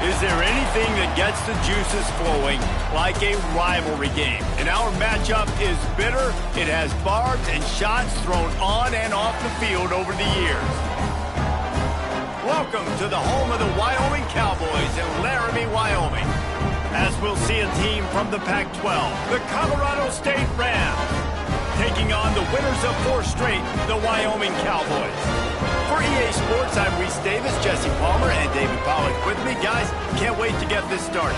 Is there anything that gets the juices flowing like a rivalry game? And our matchup is bitter. It has barbs and shots thrown on and off the field over the years. Welcome to the home of the Wyoming Cowboys in Laramie, Wyoming. As we'll see a team from the Pac-12, the Colorado State Rams, taking on the winners of 4 straight, the Wyoming Cowboys. For EA Sports, I'm Reese Davis, Jesse Palmer, and David Pollack with me. Guys, can't wait to get this started.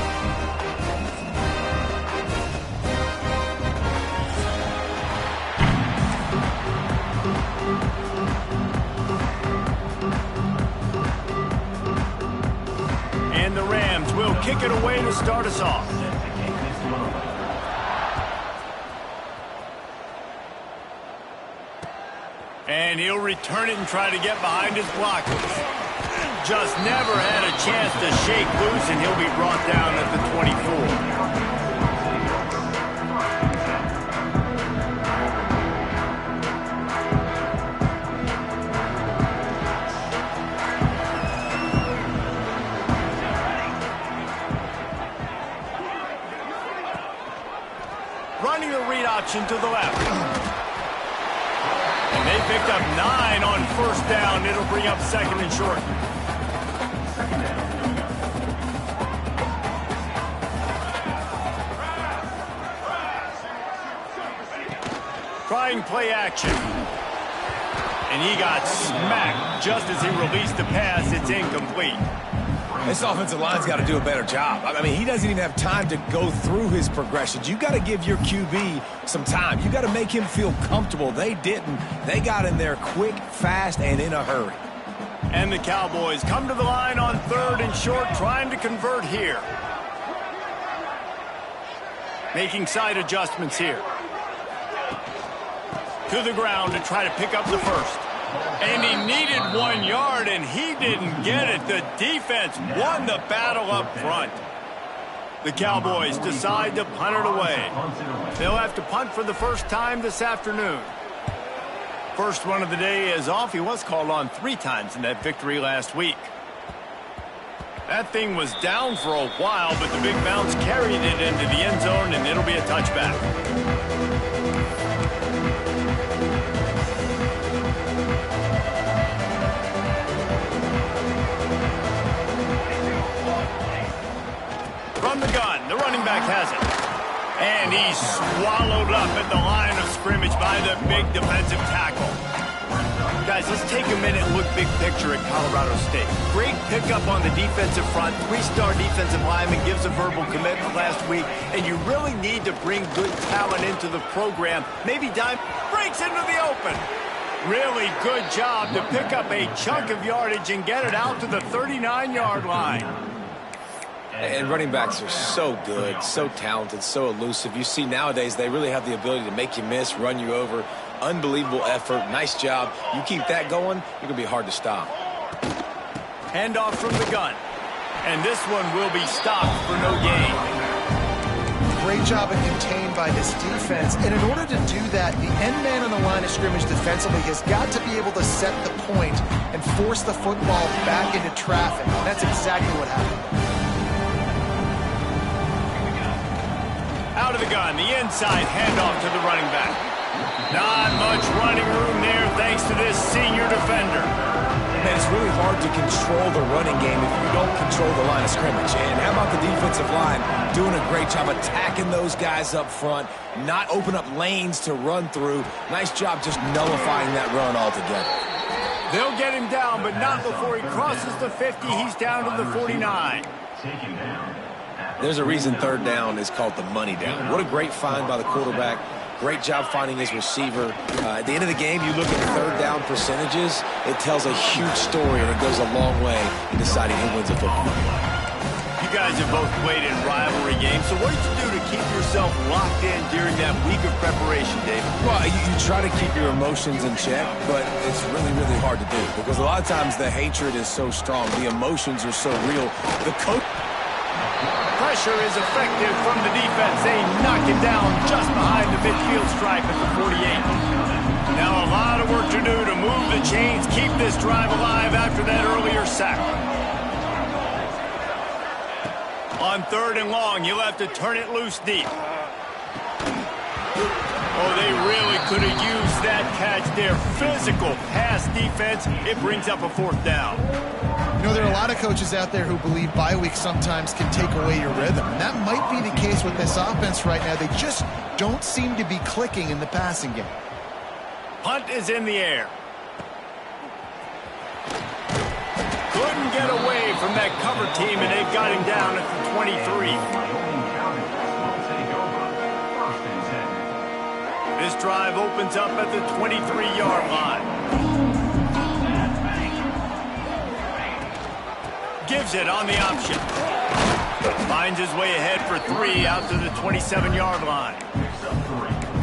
And the Rams will kick it away to start us off. And he'll return it and try to get behind his blockers. Just never had a chance to shake loose, and he'll be brought down at the 24. Running the read option to the left. And they picked up 9 on first down. It'll bring up second and short. Trying play action. And he got smacked just as he released the pass. It's incomplete. This offensive line's got to do a better job. I mean, he doesn't even have time to go through his progressions. You got to give your QB some time. You got to make him feel comfortable. They didn't. They got in there quick, fast, and in a hurry. And the Cowboys come to the line on 3rd and short, trying to convert here. Making side adjustments here. To the ground to try to pick up the first. And he needed 1 yard, and he didn't get it. The defense won the battle up front. The Cowboys decide to punt it away. They'll have to punt for the first time this afternoon. First one of the day is off. He was called on 3 times in that victory last week. That thing was down for a while, but the big bounce carried it into the end zone, and it'll be a touchback. From the gun, the running back has it. And he's swallowed up at the line of scrimmage by the big defensive tackle. Guys, let's take a minute and look big picture at Colorado State. Great pickup on the defensive front. 3-star defensive lineman gives a verbal commitment last week. And you really need to bring good talent into the program. Maybe Dime breaks into the open. Really good job to pick up a chunk of yardage and get it out to the 39-yard line. And running backs are so good, so talented, so elusive. You see nowadays they really have the ability to make you miss, run you over. Unbelievable effort. Nice job. You keep that going, you're going to be hard to stop. Handoff from the gun. And this one will be stopped for no gain. Great job and contained by this defense. And in order to do that, the end man on the line of scrimmage defensively has got to be able to set the point and force the football back into traffic. And that's exactly what happened. Out of the gun, the inside handoff to the running back. Not much running room there thanks to this senior defender. Man, it's really hard to control the running game if you don't control the line of scrimmage. And how about the defensive line doing a great job attacking those guys up front, not open up lanes to run through. Nice job just nullifying that run altogether. They'll get him down, but not before he crosses the 50. He's down to the 49. There's a reason 3rd down is called the money down. What a great find by the quarterback. Great job finding his receiver. At the end of the game, you look at 3rd down percentages. It tells a huge story, and it goes a long way in deciding who wins a football game. You guys have both played in rivalry games, so what did you do to keep yourself locked in during that week of preparation, David? Well, you try to keep your emotions in check, but it's really, really hard to do because a lot of times the hatred is so strong. The emotions are so real. The coach... Pressure is effective from the defense. They knock it down just behind the midfield stripe at the 48. Now a lot of work to do to move the chains, keep this drive alive after that earlier sack. On 3rd and long, you'll have to turn it loose deep. Oh, they really could have used that catch there. Physical pass defense. It brings up a 4th down. You know, there are a lot of coaches out there who believe bye week sometimes can take away your rhythm. And that might be the case with this offense right now. They just don't seem to be clicking in the passing game. Punt is in the air. Couldn't get away from that cover team, and they got him down at the 23. This drive opens up at the 23-yard line. Gives it on the option. Finds his way ahead for 3 out to the 27-yard line.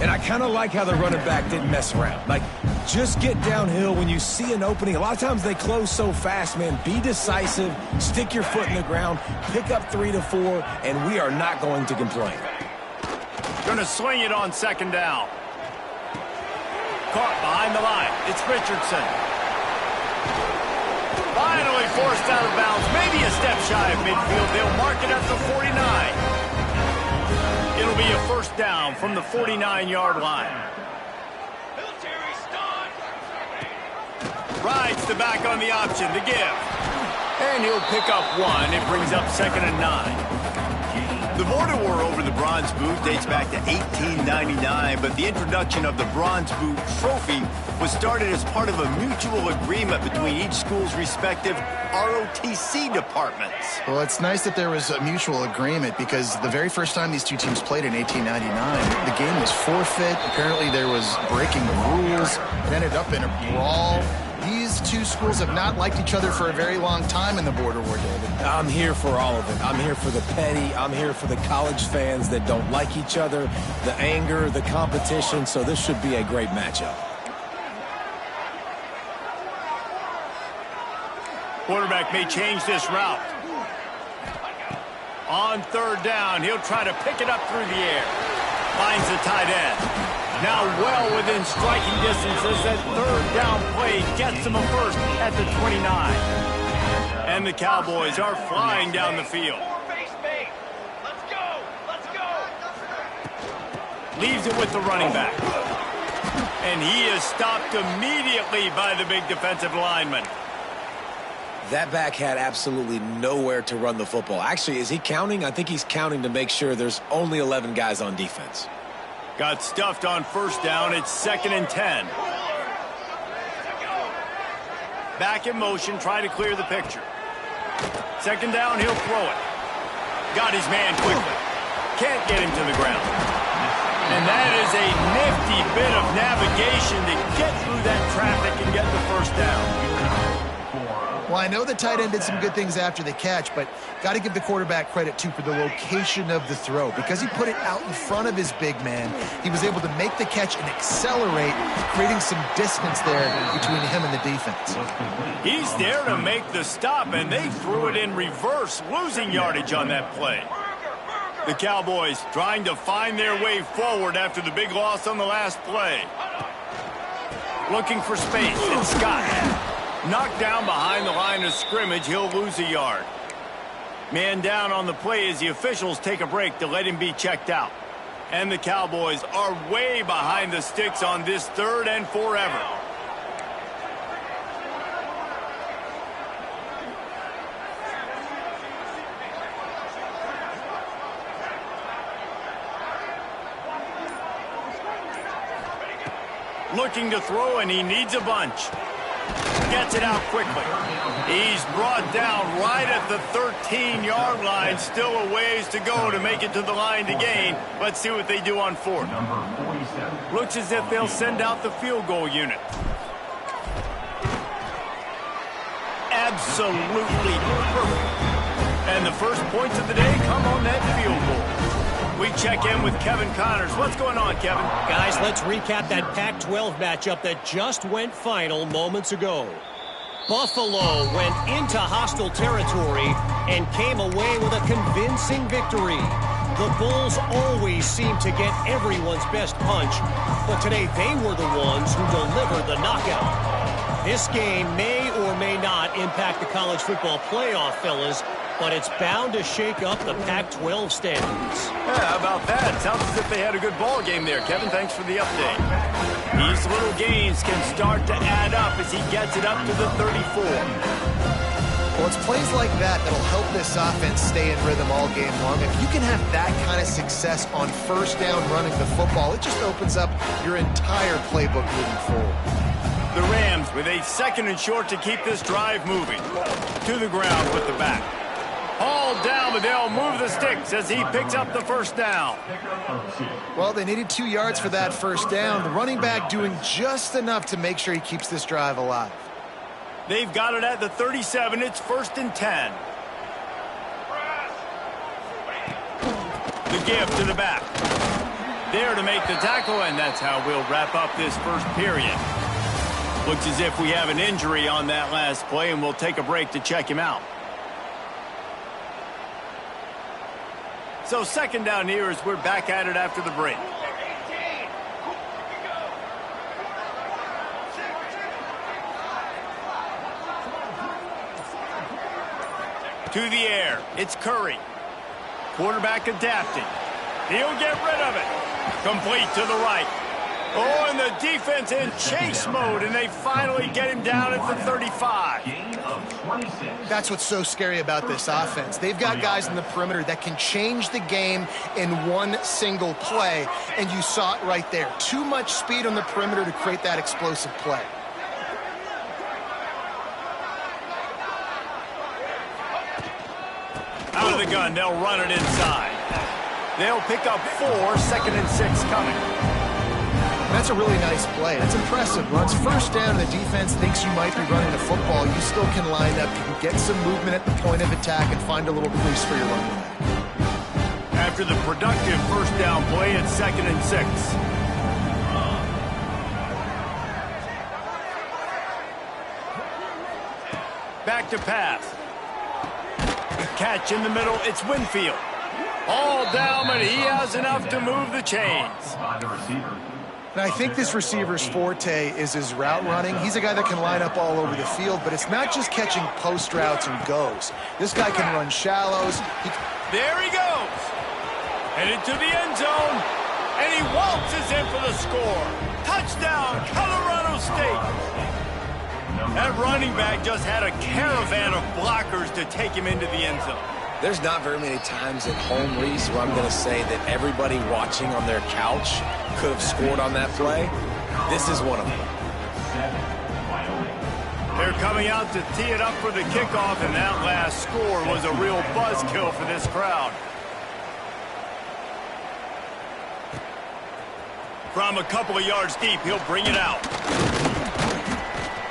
And I kind of like how the running back didn't mess around. Like, just get downhill when you see an opening. A lot of times they close so fast, man. Be decisive, stick your foot in the ground, pick up 3 to 4, and we are not going to complain. Going to swing it on 2nd down. Caught behind the line. It's Richardson. Finally forced out of bounds. Maybe a step shy of midfield. They'll mark it at the 49. It'll be a 1st down from the 49-yard line. Rides the back on the option to give. And he'll pick up 1. It brings up 2nd and 9. The border war over the Bronze Boot dates back to 1899, but the introduction of the Bronze Boot trophy was started as part of a mutual agreement between each school's respective ROTC departments. Well, it's nice that there was a mutual agreement because the very first time these two teams played in 1899, the game was forfeit. Apparently there was breaking the rules. It ended up in a brawl. These two schools have not liked each other for a very long time in the border war, David. I'm here for all of it. I'm here for the petty. I'm here for the college fans that don't like each other, the anger, the competition. So this should be a great matchup. Quarterback may change this route. On 3rd down, he'll try to pick it up through the air. Finds the tight end. Now well within striking distance as that 3rd down play gets him a 1st at the 29. And the Cowboys are flying down the field. Leaves it with the running back. And he is stopped immediately by the big defensive lineman. That back had absolutely nowhere to run the football. Actually, is he counting? I think he's counting to make sure there's only 11 guys on defense. Got stuffed on 1st down. It's 2nd and 10. Back in motion, try to clear the picture. 2nd down, he'll throw it. Got his man quickly. Can't get him to the ground. And that is a nifty bit of navigation to get through that traffic and get the 1st down. Well, I know the tight end did some good things after the catch, but got to give the quarterback credit, too, for the location of the throw. Because he put it out in front of his big man, he was able to make the catch and accelerate, creating some distance there between him and the defense. He's there to make the stop, and they threw it in reverse, losing yardage on that play. The Cowboys trying to find their way forward after the big loss on the last play. Looking for space, it's Scott. Knocked down behind the line of scrimmage, he'll lose a yard. Man down on the play as the officials take a break to let him be checked out. And the Cowboys are way behind the sticks on this 3rd and forever. Looking to throw, and he needs a bunch. Gets it out quickly. He's brought down right at the 13-yard line. Still a ways to go to make it to the line to gain. Let's see what they do on 4th. Looks as if they'll send out the field goal unit. Absolutely perfect. And the first points of the day come on that field goal. We check in with Kevin Connors. What's going on, Kevin? Guys, let's recap that Pac-12 matchup that just went final moments ago. Buffalo went into hostile territory and came away with a convincing victory. The Bulls always seem to get everyone's best punch, but today they were the ones who delivered the knockout. This game may or may not impact the college football playoff, fellas, but it's bound to shake up the Pac-12 standards. Yeah, how about that? Sounds as if they had a good ball game there. Kevin, thanks for the update. These little gains can start to add up as he gets it up to the 34. Well, it's plays like that that'll help this offense stay in rhythm all game long. If you can have that kind of success on first down running the football, it just opens up your entire playbook moving forward. The Rams with a 2nd and short to keep this drive moving. To the ground with the back. Hauled down, but they'll move the sticks as he picks up the first down. Well, they needed 2 yards for that first down. The running back doing just enough to make sure he keeps this drive alive. They've got it at the 37. It's 1st and 10. The give to the back. There to make the tackle, and that's how we'll wrap up this first period. Looks as if we have an injury on that last play, and we'll take a break to check him out. So 2nd down here as we're back at it after the break. To the air, it's Curry. Quarterback adapting. He'll get rid of it. Complete to the right. Oh, and the defense in chase mode, and they finally get him down at the 35. That's what's so scary about this offense. They've got guys in the perimeter that can change the game in one single play, and you saw it right there. Too much speed on the perimeter to create that explosive play. Out of the gun, they'll run it inside. They'll pick up 4, 2nd and 6 coming. That's a really nice play. That's impressive. Runs first down, the defense thinks you might be running the football. You still can line up. You can get some movement at the point of attack and find a little crease for your running back. After the productive first down play, it's 2nd and 6. Back to pass. Catch in the middle, it's Winfield. All down, but he has enough to move the chains. And I think this receiver's forte is his route running. He's a guy that can line up all over the field, but it's not just catching post routes and goes. This guy can run shallows. There he goes. Headed to the end zone, and he waltzes in for the score. Touchdown, Colorado State. That running back just had a caravan of blockers to take him into the end zone. There's not very many times at home, Reese, where I'm going to say that everybody watching on their couch could have scored on that play. This is one of them. They're coming out to tee it up for the kickoff, and that last score was a real buzzkill for this crowd. From a couple of yards deep, he'll bring it out.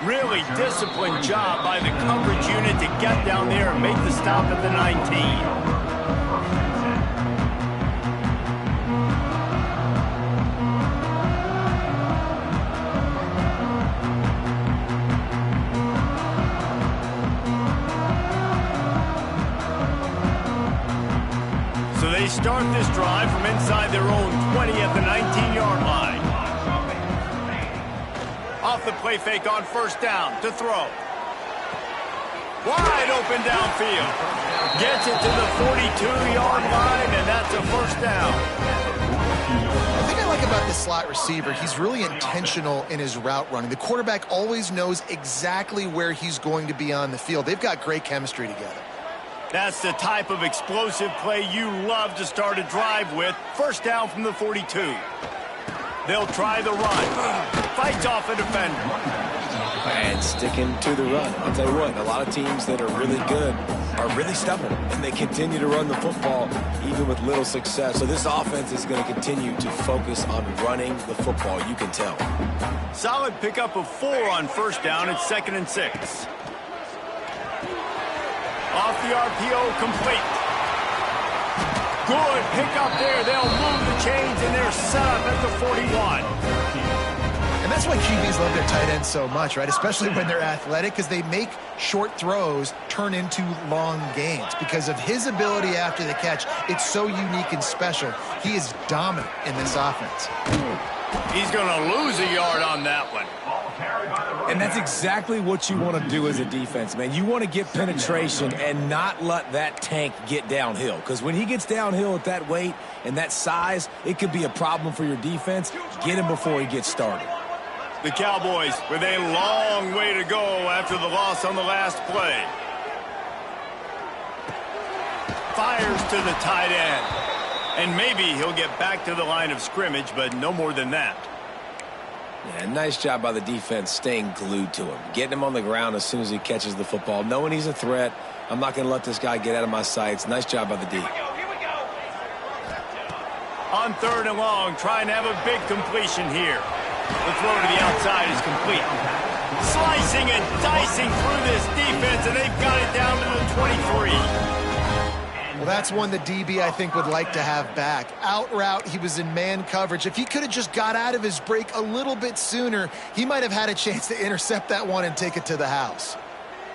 Really disciplined job by the coverage unit to get down there and make the stop at the 19. So they start this drive from inside their own 20 at the 19-yard line. Off the play fake on first down to throw. Wide open downfield. Gets it to the 42-yard line, and that's a first down. The thing I like about this slot receiver, he's really intentional in his route running. The quarterback always knows exactly where he's going to be on the field. They've got great chemistry together. That's the type of explosive play you love to start a drive with. First down from the 42. They'll try the run. Fights off a defender. And sticking to the run. I'll tell you what, a lot of teams that are really good are really stubborn, and they continue to run the football even with little success. So this offense is going to continue to focus on running the football, you can tell. Solid pickup of 4 on first down. It's 2nd and 6. Off the RPO, complete. Good pickup there. They'll move the chains, and they're set up at the 41. And that's why QBs love their tight ends so much, right? Especially when they're athletic, because they make short throws turn into long gains. Because of his ability after the catch, it's so unique and special. He is dominant in this offense. He's going to lose a yard on that one. And that's exactly what you want to do as a defense, man. You want to get penetration and not let that tank get downhill. Because when he gets downhill at that weight and that size, it could be a problem for your defense. Get him before he gets started. The Cowboys with a long way to go after the loss on the last play. Fires to the tight end. And maybe he'll get back to the line of scrimmage, but no more than that. Yeah, nice job by the defense staying glued to him. Getting him on the ground as soon as he catches the football. Knowing he's a threat. I'm not going to let this guy get out of my sights. Nice job by the D. On 3rd and long, trying to have a big completion here. The throw to the outside is complete. Slicing and dicing through this defense, and they've got it down to the 23. Well, that's one the DB, I think, would like to have back. Out route, he was in man coverage. If he could have just got out of his break a little bit sooner, he might have had a chance to intercept that one and take it to the house.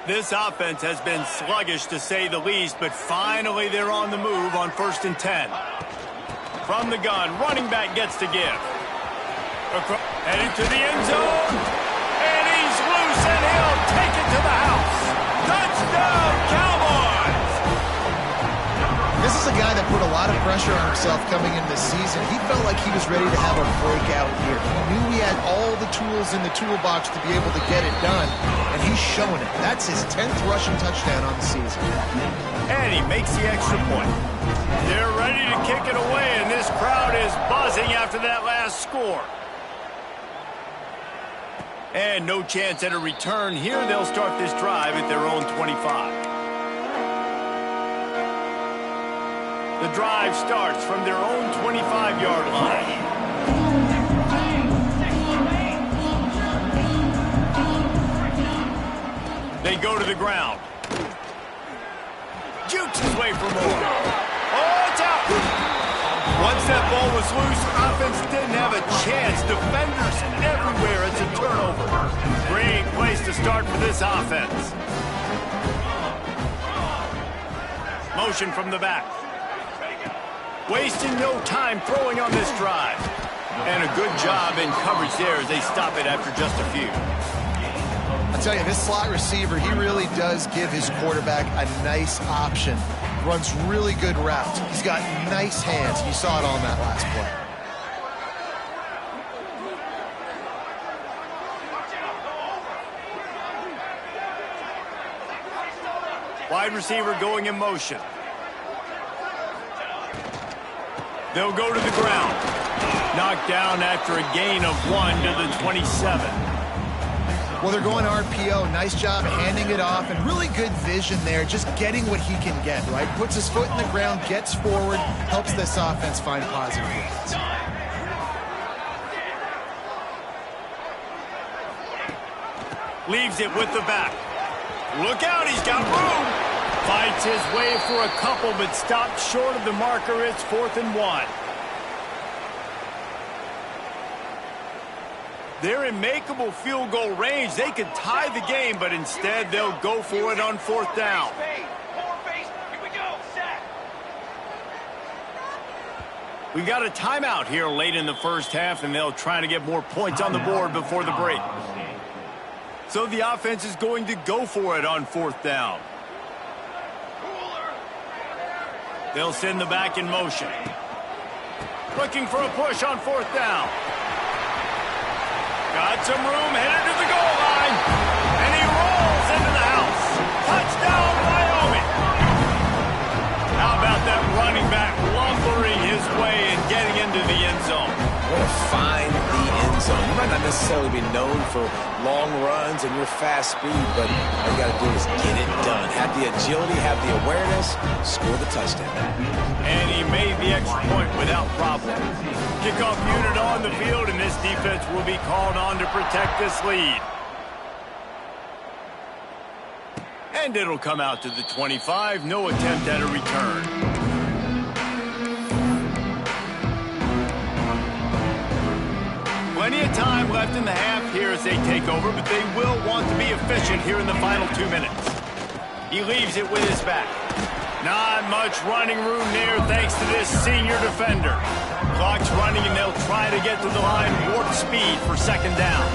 This offense has been sluggish, to say the least, but finally they're on the move on 1st and 10. From the gun, running back gets to give. Heading to the end zone, and he's loose, and he'll take it to the house. Touchdown, Cowboys! This is a guy that put a lot of pressure on himself coming into this season. He felt like he was ready to have a breakout year. He knew he had all the tools in the toolbox to be able to get it done, and he's showing it. That's his 10th rushing touchdown on the season. And he makes the extra point. They're ready to kick it away, and this crowd is buzzing after that last score. And no chance at a return here. They'll start this drive at their own 25. The drive starts from their own 25-yard line. They go to the ground. Jukes his way for more. Oh, it's out! Once that ball was loose, offense didn't have a chance. Defenders everywhere. It's a turnover. Great place to start for this offense. Motion from the back. Wasting no time throwing on this drive. And a good job in coverage there as they stop it after just a few. I'll tell you, this slot receiver, he really does give his quarterback a nice option. Runs really good routes. He's got nice hands. You saw it on that last play. Wide receiver going in motion. They'll go to the ground. Knocked down after a gain of 1 to the 27. Well, they're going RPO. Nice job handing it off, and really good vision there, just getting what he can get, right? Puts his foot in the ground, gets forward, helps this offense find positive points. Leaves it with the back. Look out, he's got room. Fights his way for a couple, but stopped short of the marker. It's 4th and 1. They're in makeable field goal range. They could tie the game, but instead they'll go for it on 4th down. We got a timeout here late in the first half, and they'll try to get more points on the board before the break. So the offense is going to go for it on 4th down. They'll send the back in motion. Looking for a push on 4th down. Got some room, headed to the goal line. And he rolls into the house. Touchdown, Wyoming. How about that running back lumbering his way and getting into the end zone? What a find the end zone. You might not necessarily be known for long runs and your fast speed, but all you got to do is get it done. Have the agility, have the awareness, score the touchdown. And he made the extra point without problem. Kickoff unit on the field, and this defense will be called on to protect this lead. And it'll come out to the 25. No attempt at a return. Plenty of time left in the half here as they take over, but they will want to be efficient here in the final 2 minutes. He leaves it with his back. Not much running room there thanks to this senior defender. Clock's running, and they'll try to get to the line warp speed for second down.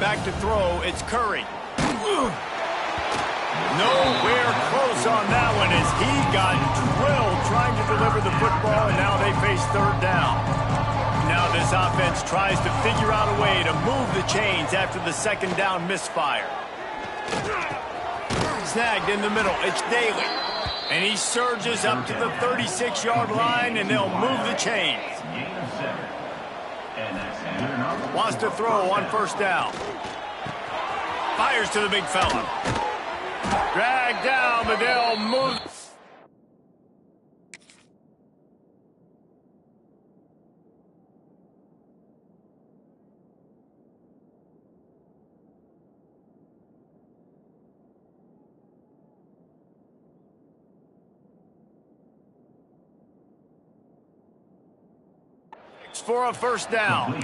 Back to throw, it's Curry. Nowhere close on that one as he got drilled trying to deliver the football, and now they face third down. Now this offense tries to figure out a way to move the chains after the second down misfire. Snagged in the middle, it's Daly. And he surges up to the 36-yard line, and they'll move the chains. Wants to throw on first down. Fires to the big fella. Dragged down, but they'll move. For a first down.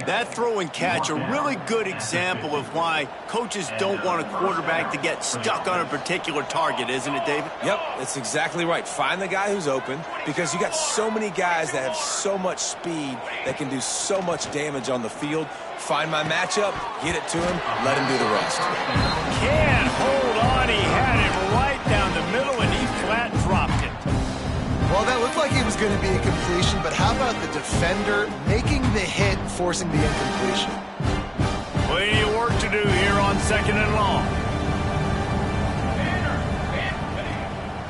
That throw and catch, a really good example of why coaches don't want a quarterback to get stuck on a particular target, isn't it, David? Yep, that's exactly right. Find the guy who's open, because you got so many guys that have so much speed that can do so much damage on the field. Find my matchup, get it to him, let him do the rest. Can't hold on. He had it right down the middle, and he flat dropped it. Well, that looked like it was going to be a completion, but how about the defender making the hit, forcing the incompletion? Plenty of work to do here on second and long.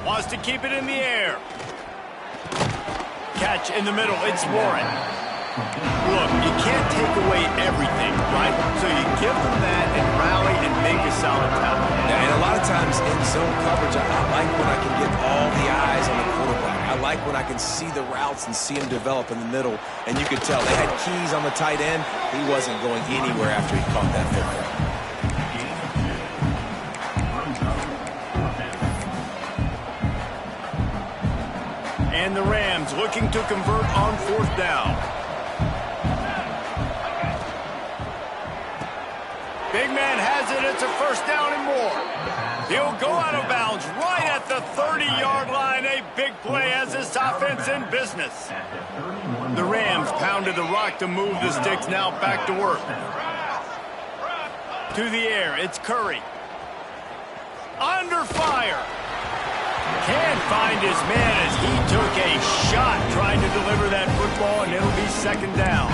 Wants to keep it in the air. Catch in the middle, it's Warren. Look, you can't take away everything, right? So you give them that and rally and make a solid tackle. Yeah, and a lot of times in zone coverage, I like when I can get all the eyes on the quarterback. I like when I can see the routes and see him develop in the middle. And you could tell they had keys on the tight end. He wasn't going anywhere after he caught that football. And the Rams looking to convert on fourth down. Big man has it. It's a first down and more. He'll go out of bounds right at the 30-yard line. A big play has this offense in business. The Rams pounded the rock to move the sticks. Now back to work. To the air. It's Curry. Under fire. Can't find his man as he took a shot trying to deliver that football, and it'll be second down.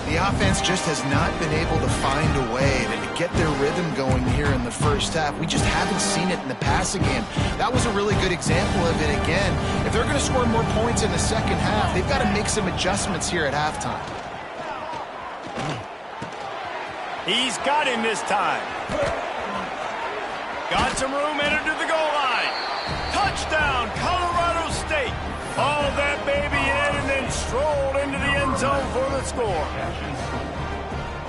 The offense just has not been able to find a way to get their rhythm going here in the first half. We just haven't seen it in the passing game. That was a really good example of it again. If they're going to score more points in the second half, they've got to make some adjustments here at halftime. He's got him this time. Got some room, entered to the goal line. Touchdown, Colorado State. All that baby in and then strolled into the end zone for the score.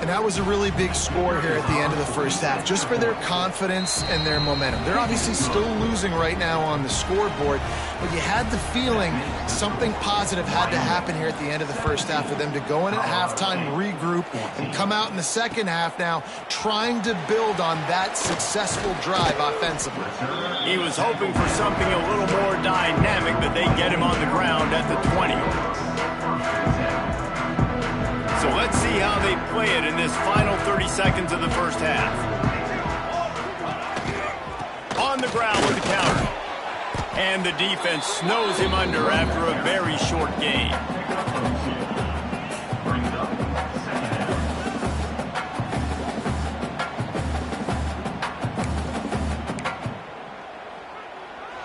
And that was a really big score here at the end of the first half, just for their confidence and their momentum. They're obviously still losing right now on the scoreboard, but you had the feeling something positive had to happen here at the end of the first half for them to go in at halftime, regroup, and come out in the second half now trying to build on that successful drive offensively. He was hoping for something a little more dynamic, but they get him on the ground at the 20. So let's see how they play it in this final 30 seconds of the first half. On the ground with the counter. And the defense snows him under after a very short game.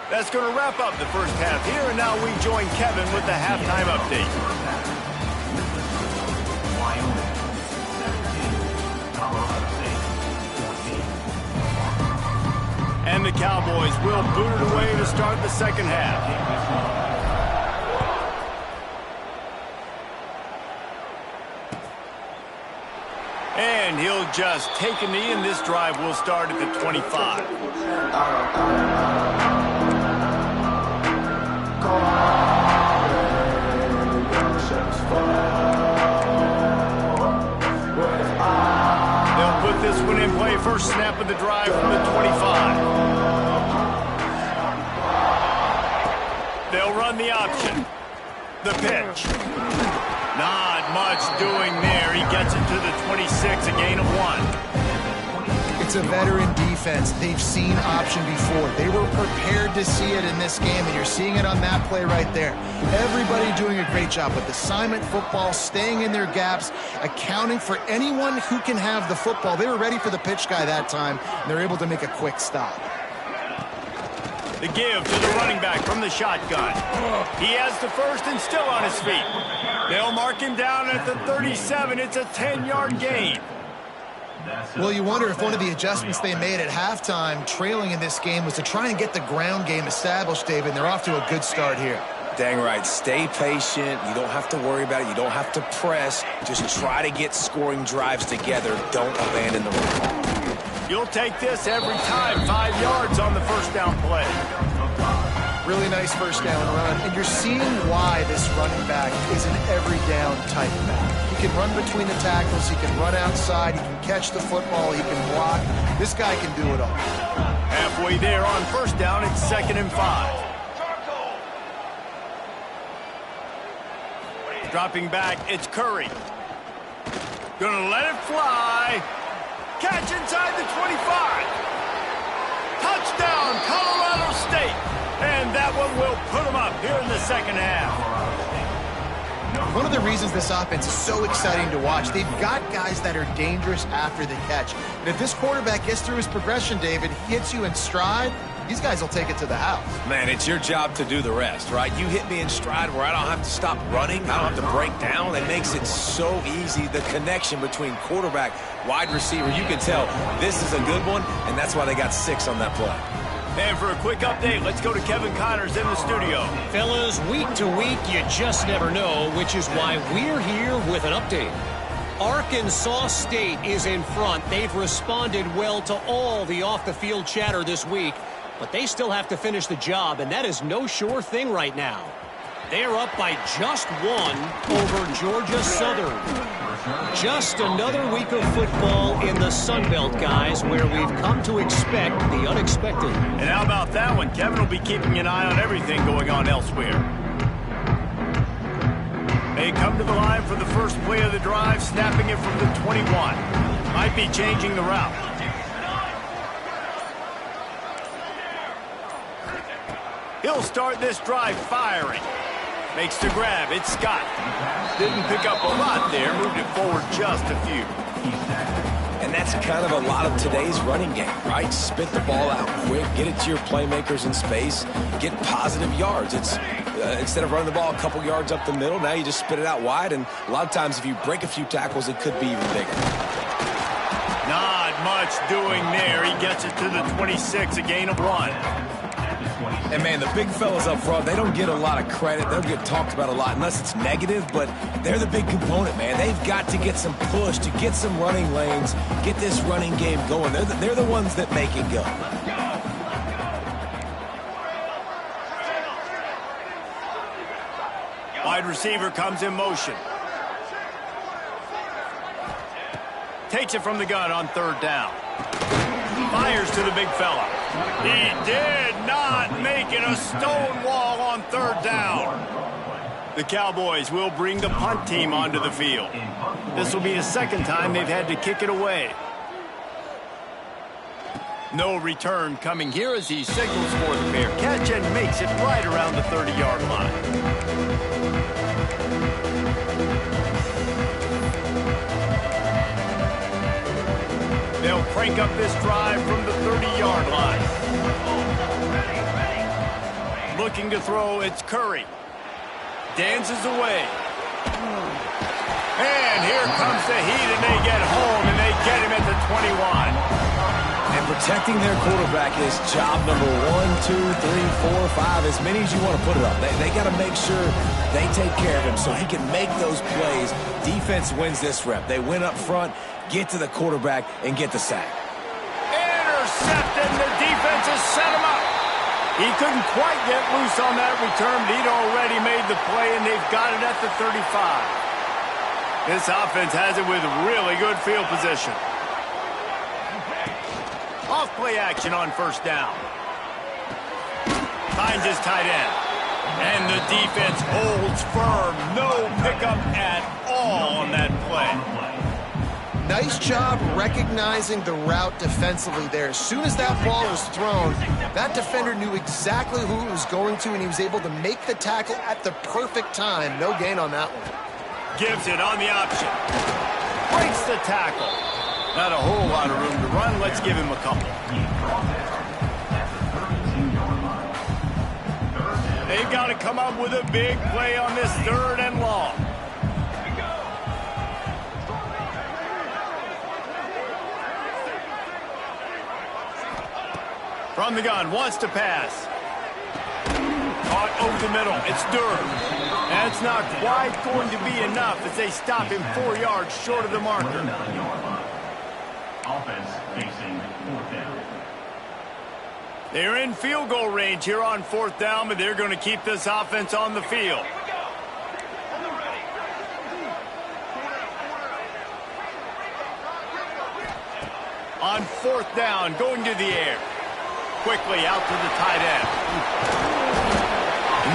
That's going to wrap up the first half here, and now we join Kevin with the halftime update. And the Cowboys will boot it away to start the second half. And he'll just take a knee, and this drive will start at the 25. They'll put this one in play. First snap of the drive from the 25. They'll run the option. The pitch. Not much doing there. He gets it to the 26, a gain of 1. It's a veteran defense. They've seen option before. They were prepared to see it in this game, and you're seeing it on that play right there. Everybody doing a great job with assignment football, staying in their gaps, accounting for anyone who can have the football. They were ready for the pitch guy that time, and they're able to make a quick stop. The give to the running back from the shotgun. He has the first and still on his feet. They'll mark him down at the 37. It's a 10-yard gain. Well, you wonder if one of the adjustments they made at halftime, trailing in this game, was to try and get the ground game established, David. They're off to a good start here. Dang right. Stay patient. You don't have to worry about it. You don't have to press. Just try to get scoring drives together. Don't abandon the run. You'll take this every time. 5 yards on the first down play. Really nice first down run. And you're seeing why this running back is an every down type back. He can run between the tackles. He can run outside. He can catch the football. He can block. This guy can do it all. Halfway there on first down, it's 2nd and 5. Dropping back, it's Curry. Gonna let it fly. Catch inside the 25. Touchdown, Colorado State. And that one will put them up here in the second half. One of the reasons this offense is so exciting to watch, they've got guys that are dangerous after the catch. And if this quarterback gets through his progression, David, hits you in stride, these guys will take it to the house. Man, it's your job to do the rest, right? You hit me in stride where I don't have to stop running. I don't have to break down. It makes it so easy. The connection between quarterback, wide receiver, you can tell this is a good one, and that's why they got 6 on that play. And for a quick update, let's go to Kevin Connors in the studio. Fellas, week to week, you just never know, which is why we're here with an update. Arkansas State is in front. They've responded well to all the off-the-field chatter this week, but they still have to finish the job, and that is no sure thing right now. They're up by just 1 over Georgia Southern. Just another week of football in the Sun Belt, guys, where we've come to expect the unexpected. And how about that one? Kevin will be keeping an eye on everything going on elsewhere. They come to the line for the first play of the drive, snapping it from the 21. Might be changing the route. He'll start this drive firing. Makes the grab. It's Scott. Didn't pick up a lot there. Moved it forward just a few. And that's kind of a lot of today's running game, right? Spit the ball out quick. Get it to your playmakers in space. Get positive yards. It's instead of running the ball a couple yards up the middle, now you just spit it out wide. And a lot of times if you break a few tackles, it could be even bigger. Not much doing there. He gets it to the 26, a gain of 1. And, man, the big fellas up front, they don't get a lot of credit. They'll get talked about a lot unless it's negative, but they're the big component, man. They've got to get some push to get some running lanes, get this running game going. They're the ones that make it go. Wide receiver comes in motion. Takes it from the gun on 3rd down. Fires to the big fella. He did not make it a stone wall on 3rd down. The Cowboys will bring the punt team onto the field. This will be the 2nd time they've had to kick it away. No return coming here as he signals for the fair catch and makes it right around the 30-yard line. They'll crank up this drive from the 30-yard line. Looking to throw, it's Curry. Dances away. And here comes the heat, and they get home, and they get him at the 21. And protecting their quarterback is job number 1, 2, 3, 4, 5, as many as you want to put it up. They got to make sure they take care of him so he can make those plays. Defense wins this rep. They win up front, get to the quarterback, and get the sack. Intercepted, and the defense has set him up. He couldn't quite get loose on that return, but he'd already made the play, and they've got it at the 35. This offense has it with really good field position. Off play action on 1st down. Finds his tight end. And the defense holds firm. No pickup at all on that play. Nice job recognizing the route defensively there. As soon as that ball was thrown, that defender knew exactly who it was going to, and he was able to make the tackle at the perfect time. No gain on that one. Gives it on the option. Breaks the tackle. Not a whole lot of room to run. Let's give him a couple. They've got to come up with a big play on this 3rd and long. From the gun, wants to pass. Caught over the middle. It's Durham. That's not quite going to be enough as they stop him 4 yards short of the marker. Offense facing 4th down. They're in field goal range here on 4th down, but they're going to keep this offense on the field. On 4th down, going to the air. Quickly out to the tight end.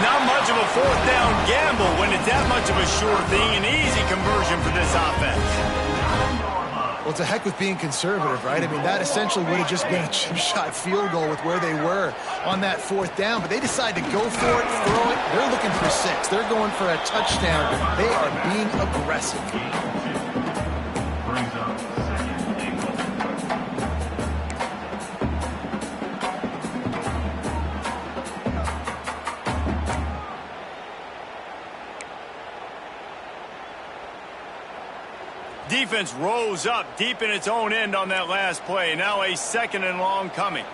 Not much of a 4th down gamble when it's that much of a sure thing. An easy conversion for this offense. Well, it's a heck with being conservative, right? I mean, that essentially would have just been a chip shot field goal with where they were on that 4th down. But they decide to go for it, throw it. They're looking for 6. They're going for a touchdown. They are being aggressive. Brings up 2nd and goal. Defense rose up deep in its own end on that last play. Now a 2nd and long coming.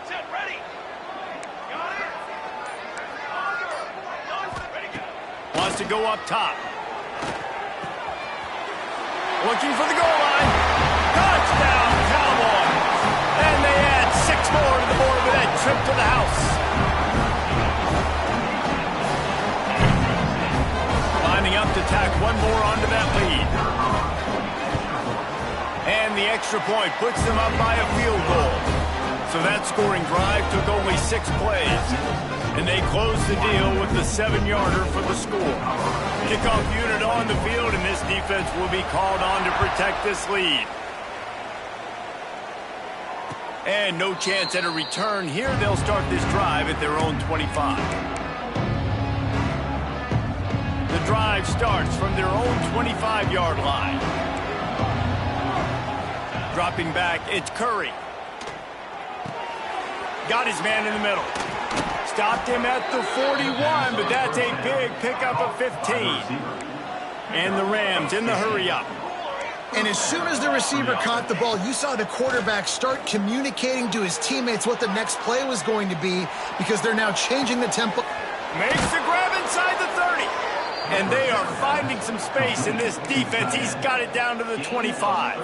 Set, ready. Got it. Ready, go. Wants to go up top. Looking for the goal line. Touchdown, Cowboys. And they add 6 more to the board with that trip to the house. Lining up to tack 1 more onto that lead. And the extra point puts them up by a field goal. So that scoring drive took only 6 plays. And they close the deal with the 7-yarder for the score. Kickoff unit on the field, and this defense will be called on to protect this lead. And no chance at a return here. They'll start this drive at their own 25. The drive starts from their own 25-yard line. Dropping back, it's Curry. Got his man in the middle. Stopped him at the 41, but that's a big pickup of 15. And the Rams in the hurry-up. And as soon as the receiver caught the ball, you saw the quarterback start communicating to his teammates what the next play was going to be because they're now changing the tempo. Makes the grab inside the 30. And they are finding some space in this defense. He's got it down to the 25.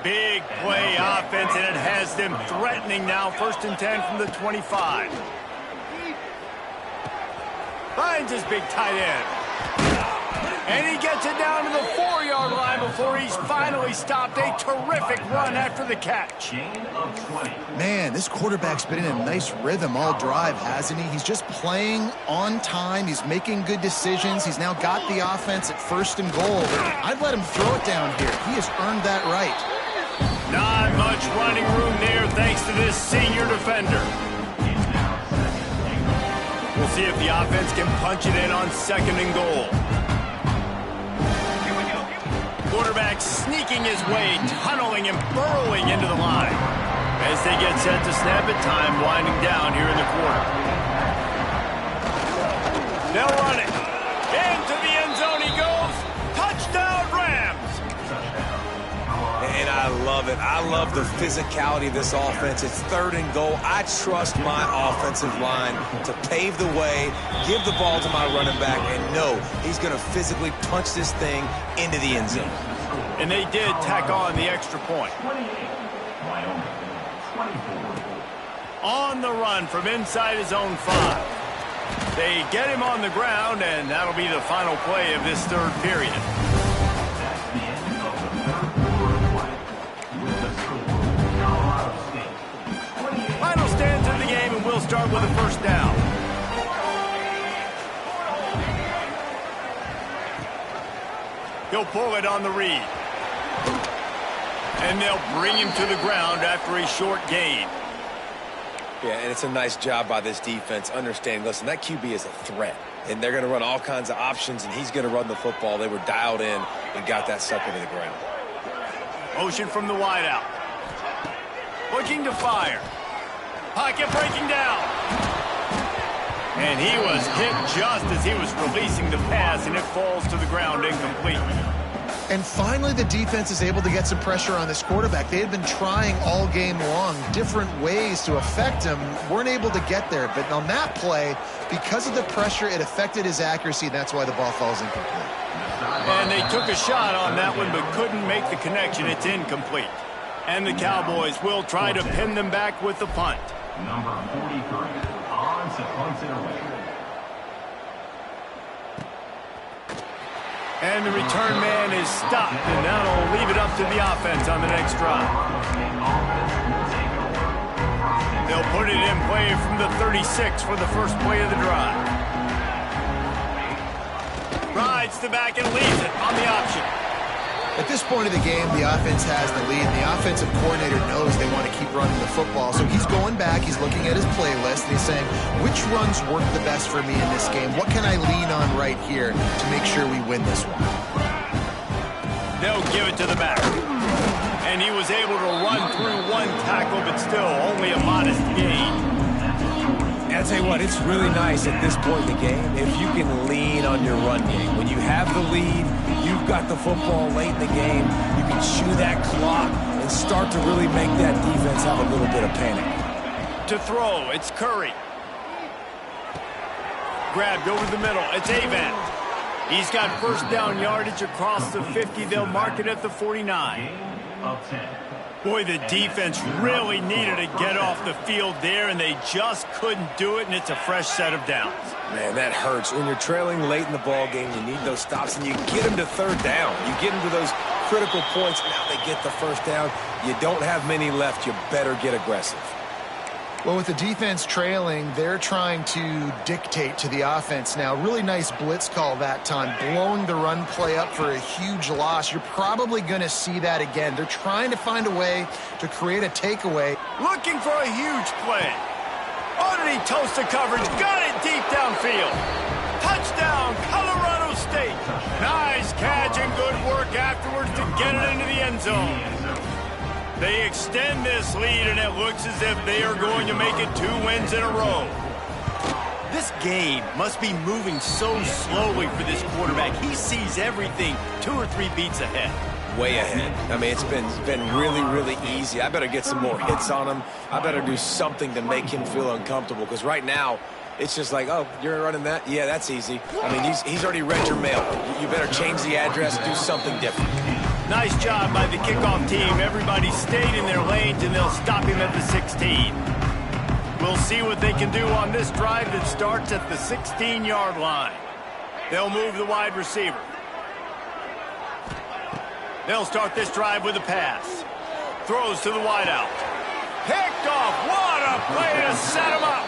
Big play offense, and it has them threatening now. 1st and 10 from the 25. Finds his big tight end. And he gets it down to the 4-yard line before he's finally stopped. A terrific run after the catch. Man, this quarterback's been in a nice rhythm all drive, hasn't he? He's just playing on time. He's making good decisions. He's now got the offense at 1st and goal. I'd let him throw it down here. He has earned that right. Not much running room there thanks to this senior defender. We'll see if the offense can punch it in on 2nd and goal. Quarterback sneaking his way, tunneling and burrowing into the line. As they get set to snap it, time winding down here in the quarter. They'll run it. Into the end zone he goes. Touchdown, Rams. And I love it. I love the physicality of this offense. It's 3rd and goal. I trust my offensive line to pave the way, give the ball to my running back, and know he's going to physically punch this thing into the end zone. And they did tack on the extra point. Wyoming, 24. On the run from inside his own 5. They get him on the ground, and that'll be the final play of this 3rd period. That's the end of the 3rd quarter play. With the start with a first down. He'll pull it on the read. And they'll bring him to the ground after a short gain. Yeah, and it's a nice job by this defense understanding, listen, that QB is a threat. And they're going to run all kinds of options, and he's going to run the football. They were dialed in and got that sucker to the ground. Motion from the wideout. Looking to fire. Pocket breaking down. And he was hit just as he was releasing the pass, and it falls to the ground incomplete. And finally, the defense is able to get some pressure on this quarterback. They had been trying all game long, different ways to affect him, weren't able to get there. But on that play, because of the pressure, it affected his accuracy, and that's why the ball falls incomplete. And they took a shot on that one, but couldn't make the connection. It's incomplete. And the Cowboys will try to pin them back with the punt. Number 43 on to punt it away. And the return man is stopped, and that'll leave it up to the offense on the next drive. They'll put it in play from the 36 for the first play of the drive. Rides the back and leaves it on the option. At this point of the game, the offense has the lead. The offensive coordinator knows they want to keep running the football. So he's going back, he's looking at his playlist, and he's saying, which runs work the best for me in this game? What can I lean on right here to make sure we win this one? They'll give it to the back. And he was able to run through one tackle, but still only a modest gain. And I'll tell you what, it's really nice at this point in the game if you can lean on your run game. When you have the lead, you've got the football late in the game, you can chew that clock and start to really make that defense have a little bit of panic. To throw, it's Curry. Grabbed over the middle, it's Avant. He's got first down yardage across the 50. They'll mark it at the 49. Of 10. Boy, the defense really needed to get off the field there, and they just couldn't do it, and it's a fresh set of downs. Man, that hurts. When you're trailing late in the ball game, you need those stops, and you get them to third down. You get them to those critical points. Now they get the first down. You don't have many left. You better get aggressive. Well, with the defense trailing, they're trying to dictate to the offense now. Really nice blitz call that time, blowing the run play up for a huge loss. You're probably going to see that again. They're trying to find a way to create a takeaway. Looking for a huge play. Underneath toast the coverage, got it deep downfield. Touchdown, Colorado State. Nice catch and good work afterwards to get it into the end zone. They extend this lead, and it looks as if they are going to make it 2 wins in a row. This game must be moving so slowly for this quarterback. He sees everything 2 or 3 beats ahead. Way ahead. I mean, it's been really, really easy. I better get some more hits on him. I better do something to make him feel uncomfortable, because right now, it's just like, oh, you're running that? Yeah, that's easy. I mean, he's already read your mail. You better change the address, do something different. Nice job by the kickoff team. Everybody stayed in their lanes, and they'll stop him at the 16. We'll see what they can do on this drive that starts at the 16-yard line. They'll move the wide receiver. They'll start this drive with a pass. Throws to the wideout. Picked off. What a play to set him up.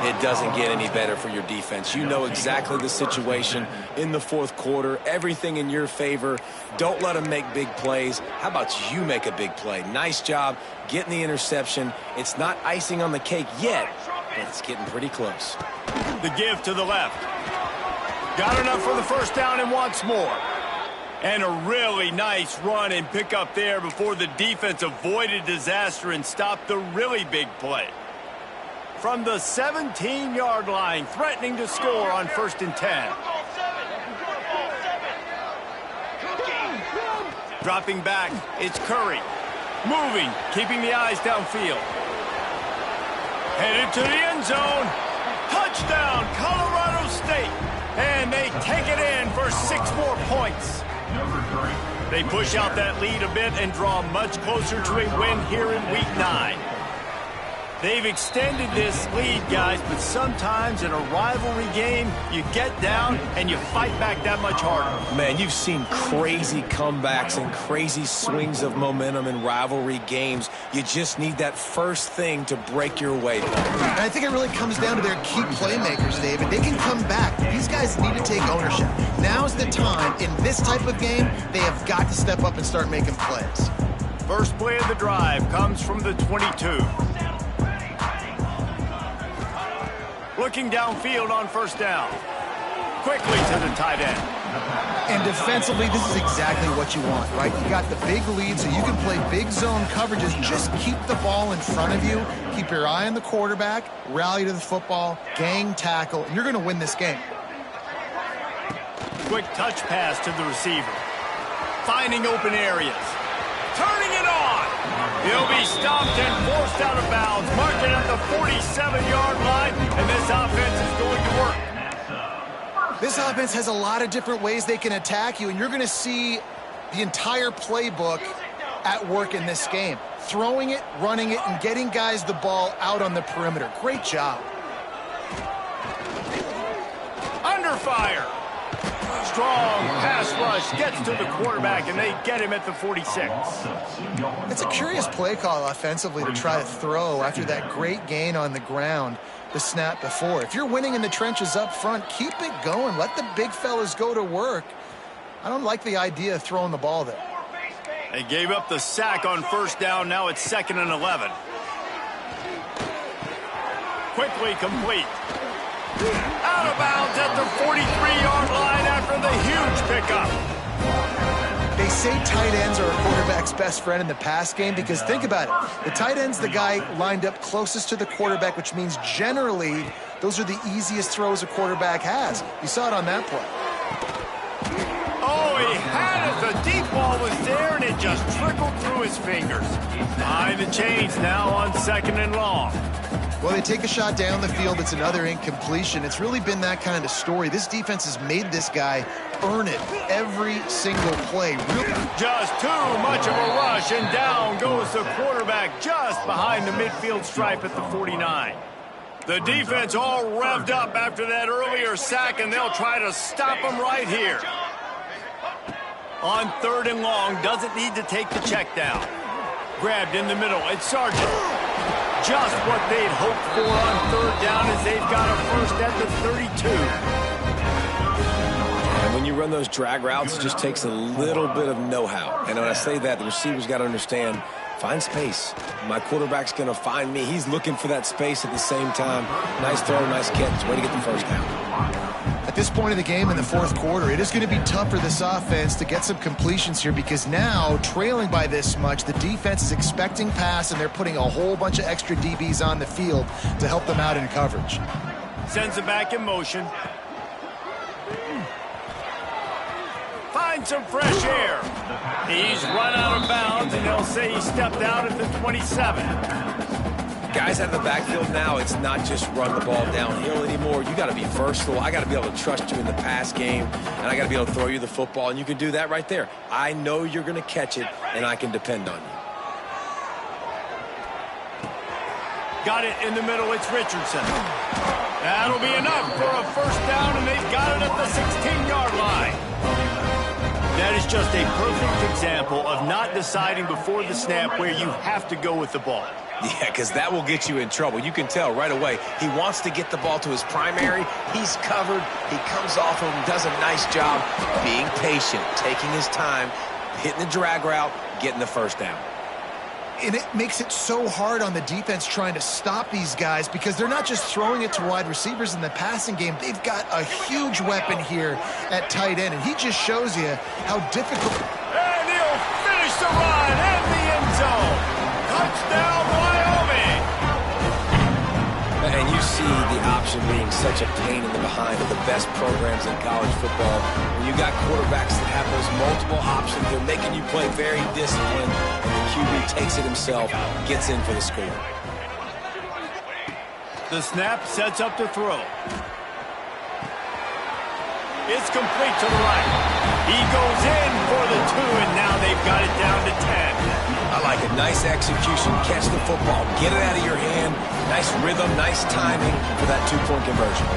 It doesn't get any better for your defense. You know exactly the situation in the fourth quarter. Everything in your favor. Don't let them make big plays. How about you make a big play? Nice job getting the interception. It's not icing on the cake yet, but it's getting pretty close. The give to the left. Got enough for the first down and wants more. And a really nice run and pick up there before the defense avoided disaster and stopped the really big play. From the 17-yard line, threatening to score on 1st and 10. Dropping back, it's Curry. Moving, keeping the eyes downfield. Headed to the end zone. Touchdown, Colorado State. And they take it in for 6 more points. They push out that lead a bit and draw much closer to a win here in Week 9. They've extended this lead, guys, but sometimes in a rivalry game, you get down and you fight back that much harder. Man, you've seen crazy comebacks and crazy swings of momentum in rivalry games. You just need that first thing to break your way. And I think it really comes down to their key playmakers, David. They can come back. These guys need to take ownership. Now's the time. In this type of game, they have got to step up and start making plays. First play of the drive comes from the 22. Looking downfield on first down. Quickly to the tight end. And defensively, this is exactly what you want, right? You got the big lead, so you can play big zone coverages. Just keep the ball in front of you. Keep your eye on the quarterback. Rally to the football. Gang tackle. And you're going to win this game. Quick touch pass to the receiver. Finding open areas. Turning it on. He'll be stopped and forced out of bounds. Marked it at the 47-yard line, and this offense is going to work. This offense has a lot of different ways they can attack you, and you're going to see the entire playbook at work in this game. Throwing it, running it, and getting guys the ball out on the perimeter. Great job. Under fire. Strong pass rush gets to the quarterback, and they get him at the 46. It's a curious play call offensively to try to throw after that great gain on the ground the snap before. If you're winning in the trenches up front, keep it going. Let the big fellas go to work. I don't like the idea of throwing the ball there. They gave up the sack on first down. Now it's 2nd and 11. Quickly complete. Out of bounds at the 43-yard line after the huge pickup. They say tight ends are a quarterback's best friend in the pass game because think about it. The tight end's the guy lined up closest to the quarterback, which means generally those are the easiest throws a quarterback has. You saw it on that play. Oh, he had it. The deep ball was there, and it just trickled through his fingers. Behind the chains now on 2nd and long. Well, they take a shot down the field. It's another incompletion. It's really been that kind of story. This defense has made this guy earn it every single play. Just too much of a rush, and down goes the quarterback just behind the midfield stripe at the 49. The defense all revved up after that earlier sack, and they'll try to stop him right here. On 3rd and long, doesn't need to take the check down. Grabbed in the middle, it's Sargent. Just what they'd hoped for on 3rd down as they've got a first at the 32. And when you run those drag routes, it just takes a little bit of know-how. And when I say that, the receiver's got to understand, find space. My quarterback's going to find me. He's looking for that space at the same time. Nice throw, nice catch. Way to get the first down. At this point of the game in the 4th quarter, it is going to be tough for this offense to get some completions here because now, trailing by this much, the defense is expecting pass, and they're putting a whole bunch of extra DBs on the field to help them out in coverage. Sends it back in motion. Finds some fresh air. He's run out of bounds, and they'll say he stepped out at the 27. Guys out of the backfield now, it's not just run the ball downhill anymore. You got to be versatile. I got to be able to trust you in the pass game, and I got to be able to throw you the football, and you can do that right there. I know you're going to catch it, and I can depend on you. Got it in the middle. It's Richardson. That'll be enough for a first down, and they've got it at the 16-yard line. That is just a perfect example of not deciding before the snap where you have to go with the ball. Yeah, because that will get you in trouble. You can tell right away. He wants to get the ball to his primary. He's covered. He comes off of him, does a nice job being patient, taking his time, hitting the drag route, getting the first down. And it makes it so hard on the defense trying to stop these guys because they're not just throwing it to wide receivers in the passing game. They've got a huge weapon here at tight end, and he just shows you how difficult. And he'll finish the run in the end zone. Touchdown, Wyoming. And you see the option being such a pain in the behind of the best programs in college football. When you got quarterbacks that have those multiple options, they're making you play very disciplined, and the QB takes it himself, gets in for the score. The snap sets up to throw. It's complete to the right. He goes in for the 2, and now they've got it down to 10. A I like it. Nice execution. Catch the football. Get it out of your hand. Nice rhythm, nice timing for that two-point conversion.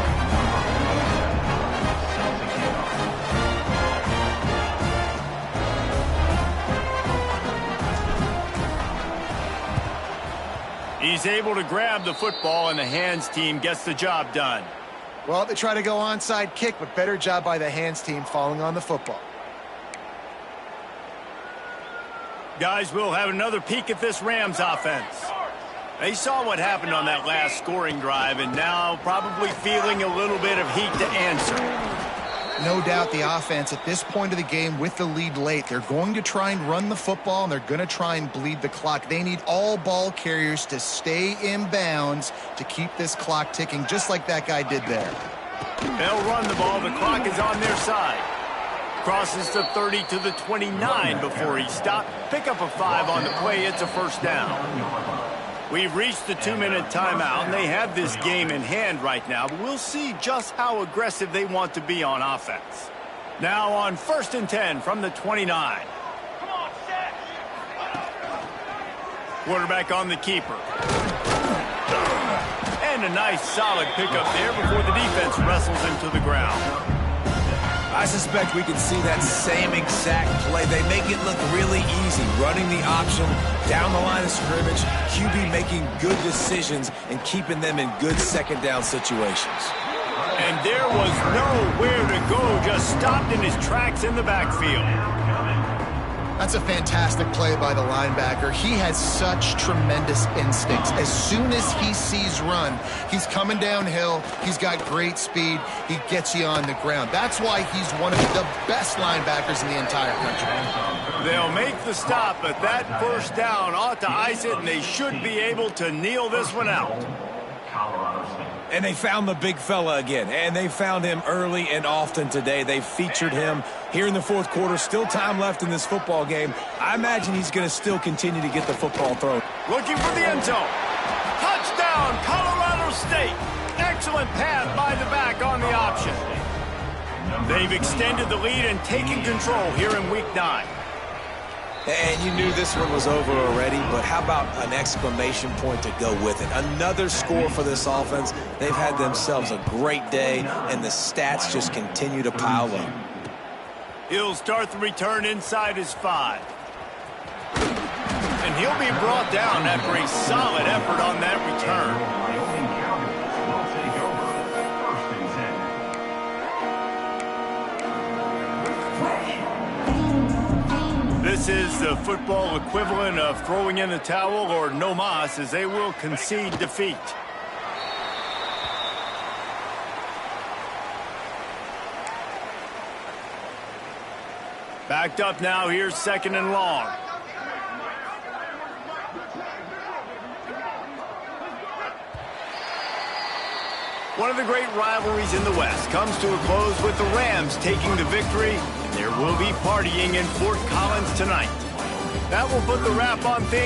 He's able to grab the football, and the hands team gets the job done. Well, they try to go onside kick, but better job by the hands team falling on the football. Guys, we'll have another peek at this Rams offense. They saw what happened on that last scoring drive, and now probably feeling a little bit of heat to answer. No doubt the offense at this point of the game with the lead late, they're going to try and run the football, and they're going to try and bleed the clock. They need all ball carriers to stay in bounds to keep this clock ticking, just like that guy did there. They'll run the ball. The clock is on their side. Crosses the 30 to the 29 before he stopped. Pick up a 5 on the play. It's a first down. We've reached the 2-minute timeout, and they have this game in hand right now, but we'll see just how aggressive they want to be on offense. Now on 1st and 10 from the 29. Quarterback on the keeper. And a nice solid pickup there before the defense wrestles him to the ground. I suspect we can see that same exact play. They make it look really easy, running the option down the line of scrimmage, QB making good decisions and keeping them in good second down situations. And there was nowhere to go, just stopped in his tracks in the backfield. That's a fantastic play by the linebacker. He has such tremendous instincts. As soon as he sees run, he's coming downhill. He's got great speed. He gets you on the ground. That's why he's one of the best linebackers in the entire country. They'll make the stop, but that first down ought to ice it, and they should be able to kneel this one out. And they found the big fella again, and they found him early and often today. They featured him here in the fourth quarter. Still time left in this football game. I imagine he's going to still continue to get the football thrown. Looking for the end zone. Touchdown, Colorado State. Excellent pass by the back on the option. They've extended the lead and taken control here in Week 9. And you knew this one was over already, but how about an exclamation point to go with it? Another score for this offense. They've had themselves a great day, and the stats just continue to pile up. He'll start the return inside his 5. And he'll be brought down after a solid effort on that return. This is the football equivalent of throwing in the towel or no mas, as they will concede defeat. Backed up now, here's 2nd and long. One of the great rivalries in the West comes to a close with the Rams taking the victory. There will be partying in Fort Collins tonight. That will put the wrap on things.